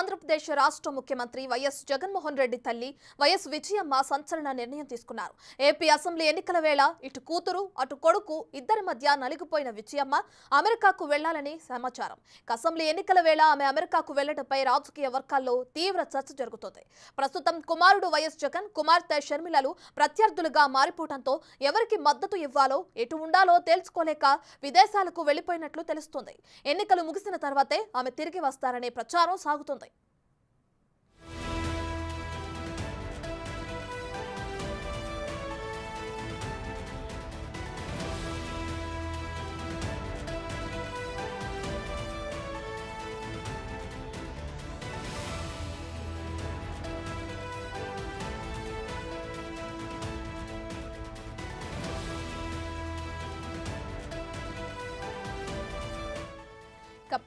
ఆంధ్రప్రదేశ్ రాష్ట్ర ముఖ్యమంత్రి వైఎస్ జగన్మోహన్ రెడ్డి తల్లి వైఎస్ విజయమ్మ సంచలన నిర్ణయం తీసుకున్నారు. ఏపీ అసెంబ్లీ ఎన్నికల వేళ ఇటు కూతురు అటు కొడుకు ఇద్దరి మధ్య నలిగిపోయిన విజయమ్మ అమెరికాకు వెళ్లాలని సమాచారం. అసెంబ్లీ ఎన్నికల వేళ ఆమె అమెరికాకు వెళ్లడంపై రాజకీయ వర్గాల్లో తీవ్ర చర్చ జరుగుతోంది. ప్రస్తుతం కుమారుడు వైఎస్ జగన్, కుమార్తె షర్మిలలు ప్రత్యర్థులుగా మారిపోవడంతో ఎవరికి మద్దతు ఇవ్వాలో ఎటు ఉండాలో తేల్చుకోలేక విదేశాలకు వెళ్లిపోయినట్లు తెలుస్తోంది. ఎన్నికలు ముగిసిన తర్వాతే ఆమె తిరిగి వస్తారనే ప్రచారం సాగుతుంది.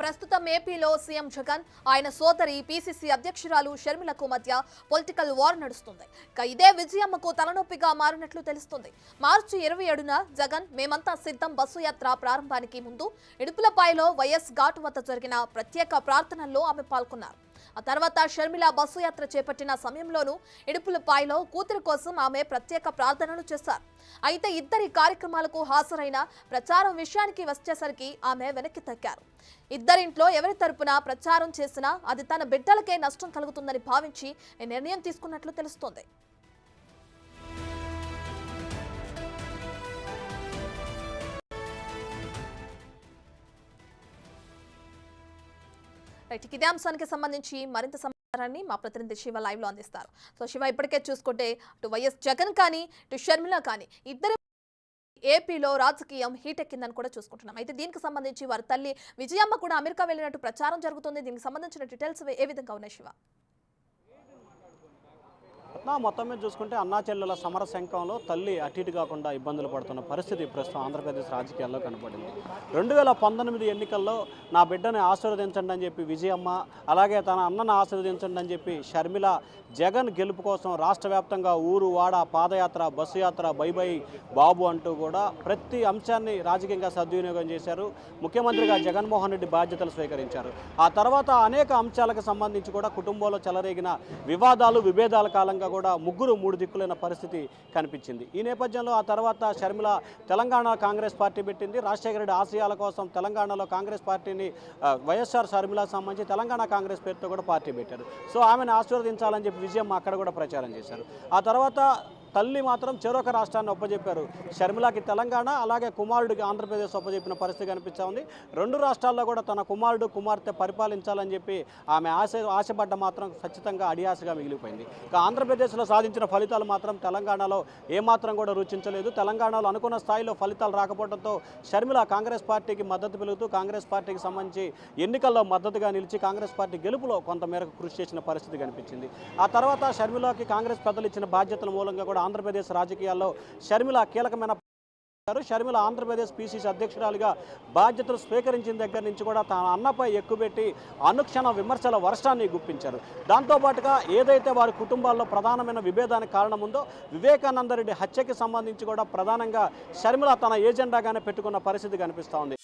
ప్రస్తుతం ఏపీలో సీఎం జగన్, ఆయన సోదరి పీసీసీ అధ్యక్షురాలు షర్మిలకు మధ్య పొలిటికల్ వార్ నడుస్తుంది. ఇదే విజయమ్మకు తలనొప్పిగా మారినట్లు తెలుస్తుంది. మార్చి 27న జగన్ మేమంతా సిద్ధం బస్సు యాత్ర ప్రారంభానికి ముందు ఇడుపులపాయలో వైఎస్ ఘాట్ వద్ద జరిగిన ప్రత్యేక ప్రార్థనల్లో ఆమె పాల్గొన్నారు. ఆ తర్వాత షర్మిల బస్సు యాత్ర చేపట్టిన సమయంలోనూ ఇడుపులపాయలో కూతురు కోసం ఆమె ప్రత్యేక ప్రార్థనలు చేశారు. అయితే ఇద్దరి కార్యక్రమాలకు హాజరైన ప్రచారం విషయానికి వచ్చేసరికి ఆమె వెనక్కి తగ్గారు. ఇద్దరింట్లో ఎవరి తరపున ప్రచారం చేసినా అది తన బిడ్డలకే నష్టం కలుగుతుందని భావించి ఈ నిర్ణయం తీసుకున్నట్లు తెలుస్తోంది. ఇదే అంశానికి సంబంధించి మరింత సమాచారాన్ని మా ప్రతినిధి శివ లైవ్ లో అందిస్తారు. సో శివ, ఇప్పటికే చూసుకుంటే అటు వైఎస్ జగన్ కానీ ఇటు షర్మిల కానీ ఇద్దరు ఏపీలో రాజకీయం హీట్ ఎక్కిందని కూడా చూసుకుంటున్నాం. అయితే దీనికి సంబంధించి వారి తల్లి విజయమ్మ కూడా అమెరికా వెళ్ళినట్టు ప్రచారం జరుగుతుంది. దీనికి సంబంధించిన డీటెయిల్స్ ఏ విధంగా ఉన్నాయి శివ? మొత్తం మీద చూసుకుంటే అన్నా చెల్లెల సమర శంఖంలో తల్లి అటు ఇటు కాకుండా ఇబ్బందులు పడుతున్న పరిస్థితి ప్రస్తుతం ఆంధ్రప్రదేశ్ రాజకీయాల్లో కనపడింది. 2019 ఎన్నికల్లో నా బిడ్డని ఆశీర్వదించండి అని చెప్పి విజయమ్మ, అలాగే తన అన్నను ఆశీర్వదించండి అని చెప్పి షర్మిల జగన్ గెలుపు కోసం రాష్ట్ర వ్యాప్తంగా ఊరు వాడ పాదయాత్ర, బస్సు యాత్ర, బై బై బాబు అంటూ కూడా ప్రతి అంశాన్ని రాజకీయంగా సద్వినియోగం చేశారు. ముఖ్యమంత్రిగా జగన్మోహన్ రెడ్డి బాధ్యతలు స్వీకరించారు. ఆ తర్వాత అనేక అంశాలకు సంబంధించి కూడా కుటుంబంలో చెలరేగిన వివాదాలు, విభేదాల కాలంగా కూడా ముగ్గురు మూడు దిక్కులైన పరిస్థితి కనిపించింది. ఈ నేపథ్యంలో ఆ తర్వాత షర్మిల తెలంగాణ కాంగ్రెస్ పార్టీ పెట్టింది. రాజశేఖర రెడ్డి ఆశయాల కోసం తెలంగాణలో కాంగ్రెస్ పార్టీని వైఎస్ఆర్ షర్మిలకు సంబంధించి తెలంగాణ కాంగ్రెస్ పేరుతో కూడా పార్టీ పెట్టారు. సో ఆమెను ఆశీర్వదించాలని చెప్పి విజయమ్మ అక్కడ కూడా ప్రచారం చేశారు. ఆ తర్వాత తల్లి మాత్రం చెరొక రాష్ట్రాన్ని ఒప్పజెప్పారు. షర్మిలకి తెలంగాణ, అలాగే కుమారుడికి ఆంధ్రప్రదేశ్ ఒప్పజెప్పిన పరిస్థితి కనిపిస్తూ ఉంది. రెండు రాష్ట్రాల్లో కూడా తన కుమారుడు కుమార్తె పరిపాలించాలని చెప్పి ఆమె ఆశపడ్డ మాత్రం ఖచ్చితంగా అడియాసగా మిగిలిపోయింది. ఇక ఆంధ్రప్రదేశ్లో సాధించిన ఫలితాలు మాత్రం తెలంగాణలో ఏమాత్రం కూడా రుచించలేదు. తెలంగాణలో అనుకున్న స్థాయిలో ఫలితాలు రాకపోవడంతో షర్మిల కాంగ్రెస్ పార్టీకి మద్దతు పెరుగుతూ కాంగ్రెస్ పార్టీకి సంబంధించి ఎన్నికల్లో మద్దతుగా నిలిచి కాంగ్రెస్ పార్టీ గెలుపులో కొంతమేరకు కృషి చేసిన పరిస్థితి కనిపించింది. ఆ తర్వాత షర్మిలకి కాంగ్రెస్ పెద్దలు ఇచ్చిన బాధ్యతల మూలంగా కూడా ఆంధ్రప్రదేశ్ రాజకీయాల్లో షర్మిల కీలకమైన షర్మిల ఆంధ్రప్రదేశ్ పీసీసీ అధ్యక్షురాలిగా బాధ్యతలు స్వీకరించిన దగ్గర నుంచి కూడా తన అన్నపై ఎక్కుపెట్టి అనుక్షణ విమర్శల వర్షాన్ని గుప్పించారు. దాంతోపాటుగా ఏదైతే వారి కుటుంబాల్లో ప్రధానమైన విభేదానికి కారణం ఉందో వివేకానంద రెడ్డి హత్యకి సంబంధించి కూడా ప్రధానంగా షర్మిల తన ఏజెండాగానే పెట్టుకున్న పరిస్థితి కనిపిస్తూ ఉంది.